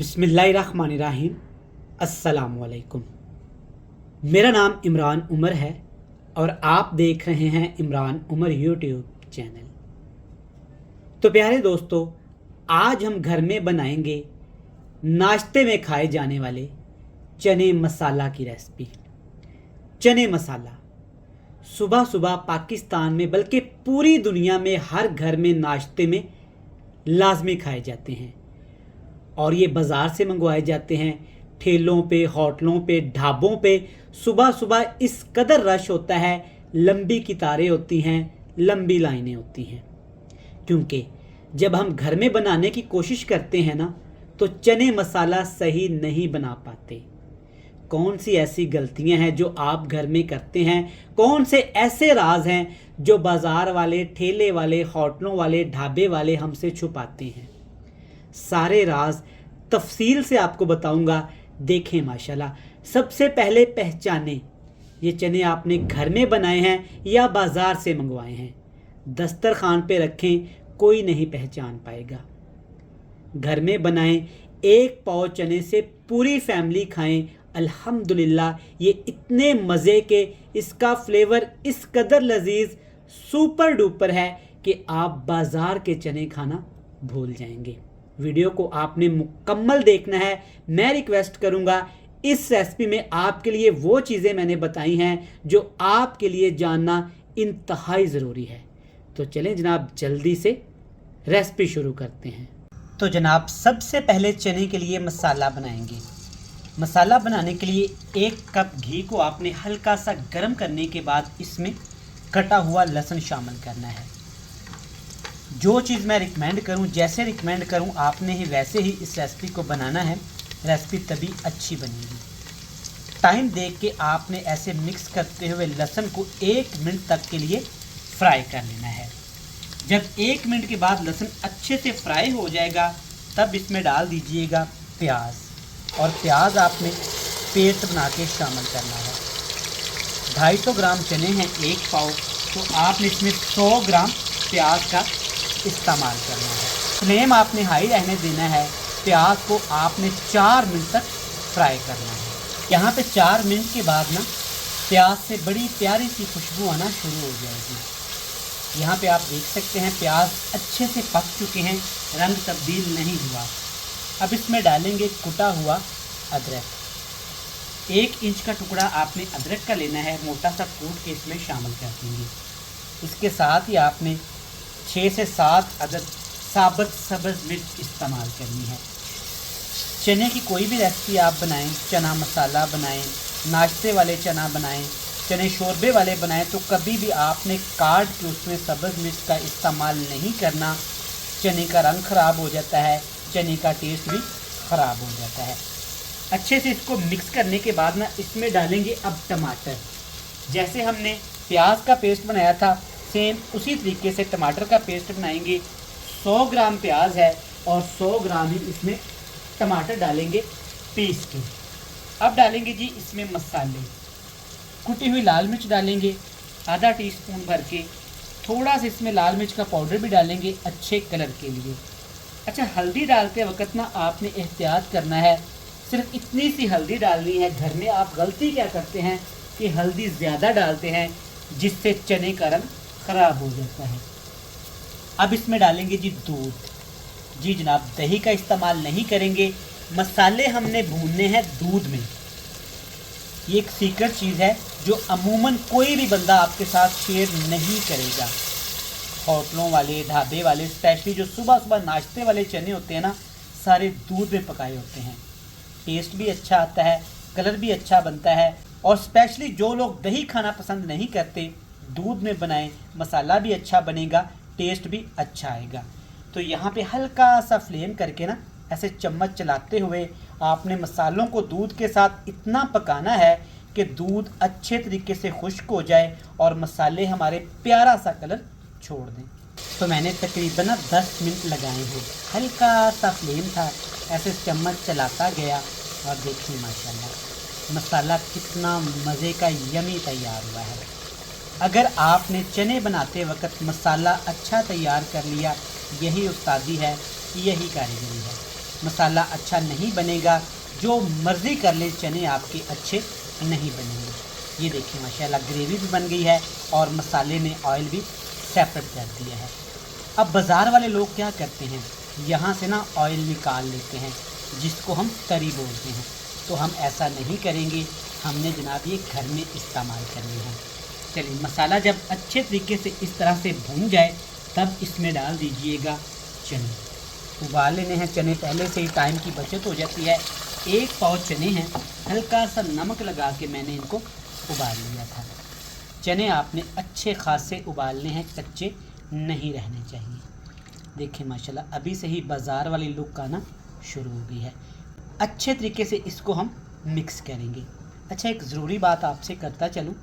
बिस्मिल्लाहिर्रहमानिर्रहीम। अस्सलामुअलैकुम। मेरा नाम इमरान उमर है और आप देख रहे हैं इमरान उमर यूट्यूब चैनल। तो प्यारे दोस्तों, आज हम घर में बनाएंगे नाश्ते में खाए जाने वाले चने मसाला की रेसिपी। चने मसाला सुबह सुबह पाकिस्तान में बल्कि पूरी दुनिया में हर घर में नाश्ते में लाजमी खाए जाते हैं और ये बाज़ार से मंगवाए जाते हैं। ठेलों पे, होटलों पे, ढाबों पे सुबह सुबह इस कदर रश होता है, लंबी कतारें होती हैं, लंबी लाइनें होती हैं। क्योंकि जब हम घर में बनाने की कोशिश करते हैं ना, तो चने मसाला सही नहीं बना पाते। कौन सी ऐसी गलतियां हैं जो आप घर में करते हैं, कौन से ऐसे राज हैं जो बाज़ार वाले, ठेले वाले, होटलों वाले, ढाबे वाले हमसे छुपाते हैं। सारे राज तफसील से आपको बताऊंगा। देखें माशाल्लाह, सबसे पहले पहचानें ये चने आपने घर में बनाए हैं या बाज़ार से मंगवाए हैं। दस्तरखान पे रखें, कोई नहीं पहचान पाएगा। घर में बनाएं, एक पाव चने से पूरी फैमिली खाएं। अल्हम्दुलिल्लाह, ये इतने मज़े के, इसका फ्लेवर इस कदर लजीज सुपर डुपर है कि आप बाज़ार के चने खाना भूल जाएंगे। वीडियो को आपने मुकम्मल देखना है। मैं रिक्वेस्ट करूंगा, इस रेसिपी में आपके लिए वो चीज़ें मैंने बताई हैं जो आपके लिए जानना इंतहाई ज़रूरी है। तो चलें जनाब, जल्दी से रेसिपी शुरू करते हैं। तो जनाब, सबसे पहले चने के लिए मसाला बनाएंगे। मसाला बनाने के लिए 1 कप घी को आपने हल्का सा गर्म करने के बाद इसमें कटा हुआ लहसुन शामिल करना है। जो चीज़ मैं रिकमेंड करूं, जैसे रिकमेंड करूं, आपने ही वैसे ही इस रेसिपी को बनाना है। रेसिपी तभी अच्छी बनेगी। टाइम देख के आपने ऐसे मिक्स करते हुए लहसुन को 1 मिनट तक के लिए फ्राई कर लेना है। जब 1 मिनट के बाद लहसुन अच्छे से फ्राई हो जाएगा, तब इसमें डाल दीजिएगा प्याज, और प्याज आपने पेस्ट बना के शामिल करना है। 250 ग्राम चने हैं 1 पाव, तो आपने इसमें 100 ग्राम प्याज का इस्तेमाल करना है। फ्लेम आपने हाई रहने देना है। प्याज को आपने 4 मिनट तक फ्राई करना है। यहाँ पे 4 मिनट के बाद ना प्याज से बड़ी प्यारी सी खुशबू आना शुरू हो जाएगी। यहाँ पे आप देख सकते हैं प्याज अच्छे से पक चुके हैं, रंग तब्दील नहीं हुआ। अब इसमें डालेंगे कुटा हुआ अदरक। 1 इंच का टुकड़ा आपने अदरक का लेना है, मोटा सा कूट के इसमें शामिल कर देंगे। इसके साथ ही आपने 6 से 7 अदद साबुत सब्ज़ मिर्च इस्तेमाल करनी है। चने की कोई भी रेसिपी आप बनाएं, चना मसाला बनाएं, नाश्ते वाले चना बनाएं, चने शोरबे वाले बनाएं, तो कभी भी आपने काट के उसमें सब्ज़ मिर्च का इस्तेमाल नहीं करना। चने का रंग ख़राब हो जाता है, चने का टेस्ट भी ख़राब हो जाता है। अच्छे से इसको मिक्स करने के बाद ना इसमें डालेंगे अब टमाटर। जैसे हमने प्याज का पेस्ट बनाया था, सेम उसी तरीके से टमाटर का पेस्ट बनाएंगे। 100 ग्राम प्याज है और 100 ग्राम ही इसमें टमाटर डालेंगे पीस के। अब डालेंगे जी इसमें मसाले। कुटी हुई लाल मिर्च डालेंगे आधा टीस्पून भर के। थोड़ा सा इसमें लाल मिर्च का पाउडर भी डालेंगे अच्छे कलर के लिए। अच्छा, हल्दी डालते वक्त ना आपने एहतियात करना है, सिर्फ इतनी सी हल्दी डालनी है। घर में आप गलती क्या करते हैं कि हल्दी ज़्यादा डालते हैं, जिससे चने का रंग ख़राब हो जाता है। अब इसमें डालेंगे जी दूध। जी जनाब, दही का इस्तेमाल नहीं करेंगे। मसाले हमने भूनने हैं दूध में। ये एक सीक्रेट चीज़ है जो अमूमन कोई भी बंदा आपके साथ शेयर नहीं करेगा। होटलों वाले, ढाबे वाले, स्पेशली जो सुबह सुबह नाश्ते वाले चने होते हैं ना, सारे दूध में पकाए होते हैं। टेस्ट भी अच्छा आता है, कलर भी अच्छा बनता है। और स्पेशली जो लोग दही खाना पसंद नहीं करते, दूध में बनाएं, मसाला भी अच्छा बनेगा, टेस्ट भी अच्छा आएगा। तो यहाँ पे हल्का सा फ्लेम करके ना ऐसे चम्मच चलाते हुए आपने मसालों को दूध के साथ इतना पकाना है कि दूध अच्छे तरीके से खुश्क हो जाए और मसाले हमारे प्यारा सा कलर छोड़ दें। तो मैंने तकरीबन 10 मिनट लगाए हैं। हल्का सा फ्लेम था, ऐसे चम्मच चलाता गया और देखिए माशाल्लाह मसाला कितना मज़े का यमी तैयार हुआ है। अगर आपने चने बनाते वक्त मसाला अच्छा तैयार कर लिया, यही उस्तादी है, यही कारीगरी है। मसाला अच्छा नहीं बनेगा, जो मर्ज़ी कर ले चने आपके अच्छे नहीं बनेंगे। ये देखिए माशाल्लाह ग्रेवी भी बन गई है और मसाले ने ऑयल भी सेपरेट कर दिया है। अब बाज़ार वाले लोग क्या करते हैं, यहाँ से ना ऑयल निकाल लेते हैं जिसको हम तरी बोलते हैं। तो हम ऐसा नहीं करेंगे, हमने जनाब ये घर में इस्तेमाल करनी है। चलिए मसाला जब अच्छे तरीके से इस तरह से भून जाए तब इसमें डाल दीजिएगा चने। उबाल लेने हैं चने, पहले से ही टाइम की बचत हो जाती है। 1 पाव चने हैं, हल्का सा नमक लगा के मैंने इनको उबाल लिया था। चने आपने अच्छे खासे उबालने हैं, कच्चे नहीं रहने चाहिए। देखिए माशाल्लाह अभी से ही बाज़ार वाली लुक आना शुरू हो गई है। अच्छे तरीके से इसको हम मिक्स करेंगे। अच्छा, एक ज़रूरी बात आपसे करता चलूँ,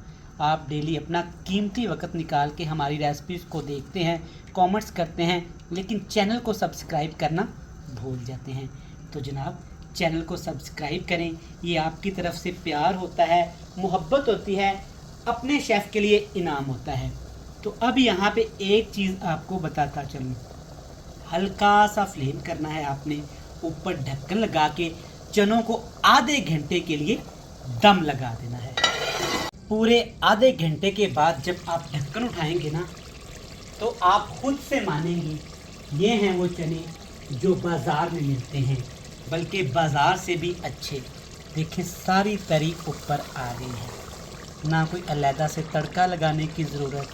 आप डेली अपना कीमती वक्त निकाल के हमारी रेसिपीज़ को देखते हैं, कमेंट्स करते हैं, लेकिन चैनल को सब्सक्राइब करना भूल जाते हैं। तो जनाब चैनल को सब्सक्राइब करें, ये आपकी तरफ से प्यार होता है, मोहब्बत होती है, अपने शेफ़ के लिए इनाम होता है। तो अब यहाँ पे एक चीज़ आपको बताता चलूँ, हल्का सा फ्लेम करना है आपने, ऊपर ढक्कन लगा के चनों को आधे घंटे के लिए दम लगा देना है। पूरे आधे घंटे के बाद जब आप ढक्कन उठाएंगे ना तो आप खुद से मानेंगे ये हैं वो चने जो बाज़ार में मिलते हैं, बल्कि बाज़ार से भी अच्छे। देखें सारी तरी ऊपर आ गई है, ना कोई अलहदा से तड़का लगाने की ज़रूरत,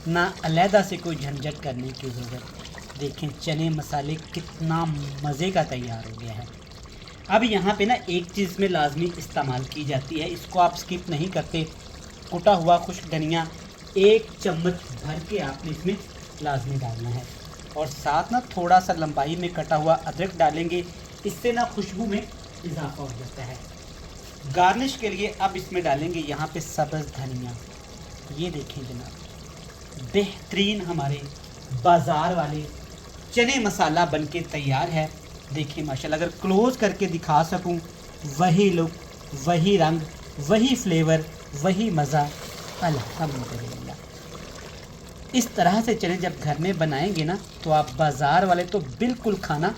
ना अलहदा से कोई झंझट करने की ज़रूरत। देखें चने मसाले कितना मज़े का तैयार हो गया है। अब यहाँ पे ना एक चीज़ में लाजमी इस्तेमाल की जाती है, इसको आप स्किप नहीं करते, कुटा हुआ खुश्क धनिया 1 चम्मच भर के आपने इसमें लाजमी डालना है। और साथ ना थोड़ा सा लंबाई में कटा हुआ अदरक डालेंगे, इससे ना खुशबू में इजाफा हो जाता है। गार्निश के लिए अब इसमें डालेंगे यहाँ पे सब्ज़ धनिया। ये देखें जनाब बेहतरीन हमारे बाज़ार वाले चने मसाला बनके तैयार है। देखिए माशाल्लाह अगर क्लोज़ करके दिखा सकूं, वही लुक, वही रंग, वही फ्लेवर, वही मज़ा, अल्हम्दुलिल्लाह। इस तरह से चने जब घर में बनाएंगे ना तो आप बाज़ार वाले तो बिल्कुल खाना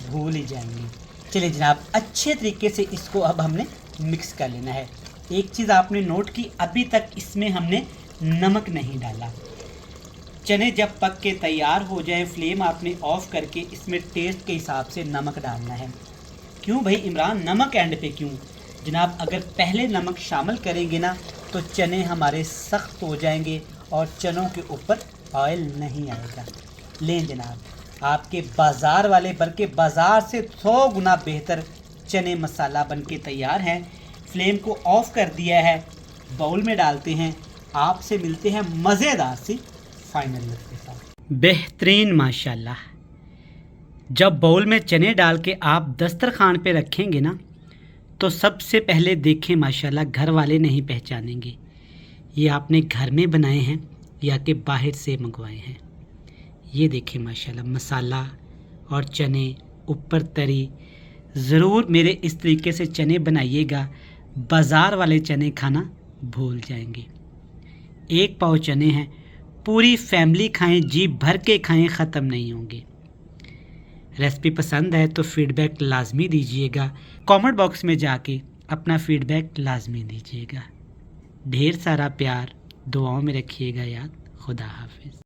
भूल ही जाएंगे। चलिए जनाब अच्छे तरीके से इसको अब हमने मिक्स कर लेना है। एक चीज़ आपने नोट की, अभी तक इसमें हमने नमक नहीं डाला। चने जब पक के तैयार हो जाए फ्लेम आपने ऑफ़ करके इसमें टेस्ट के हिसाब से नमक डालना है। क्यों भाई इमरान नमक एंड पे क्यों? जनाब अगर पहले नमक शामिल करेंगे ना तो चने हमारे सख्त हो जाएंगे और चनों के ऊपर ऑयल नहीं आएगा। लें जनाब आपके बाज़ार वाले बल्कि बाज़ार से 100 गुना बेहतर चने मसाला बनके तैयार है। फ्लेम को ऑफ़ कर दिया है, बाउल में डालते हैं, आपसे मिलते हैं मज़ेदार सी फाइनल लुक के साथ। बेहतरीन माशाल्लाह। जब बाउल में चने डाल के आप दस्तरखान पे रखेंगे ना तो सबसे पहले देखें माशाल्लाह घर वाले नहीं पहचानेंगे ये आपने घर में बनाए हैं या कि बाहर से मंगवाए हैं। ये देखें माशाल्लाह मसाला और चने ऊपर तरी। ज़रूर मेरे इस तरीके से चने बनाइएगा, बाज़ार वाले चने खाना भूल जाएंगे। 1 पाव चने हैं, पूरी फैमिली खाएं, जी भर के खाएं, ख़त्म नहीं होंगे। रेसिपी पसंद है तो फीडबैक लाजमी दीजिएगा, कमेंट बॉक्स में जाके अपना फीडबैक लाजमी दीजिएगा। ढेर सारा प्यार दुआओं में रखिएगा याद। खुदा हाफिज़।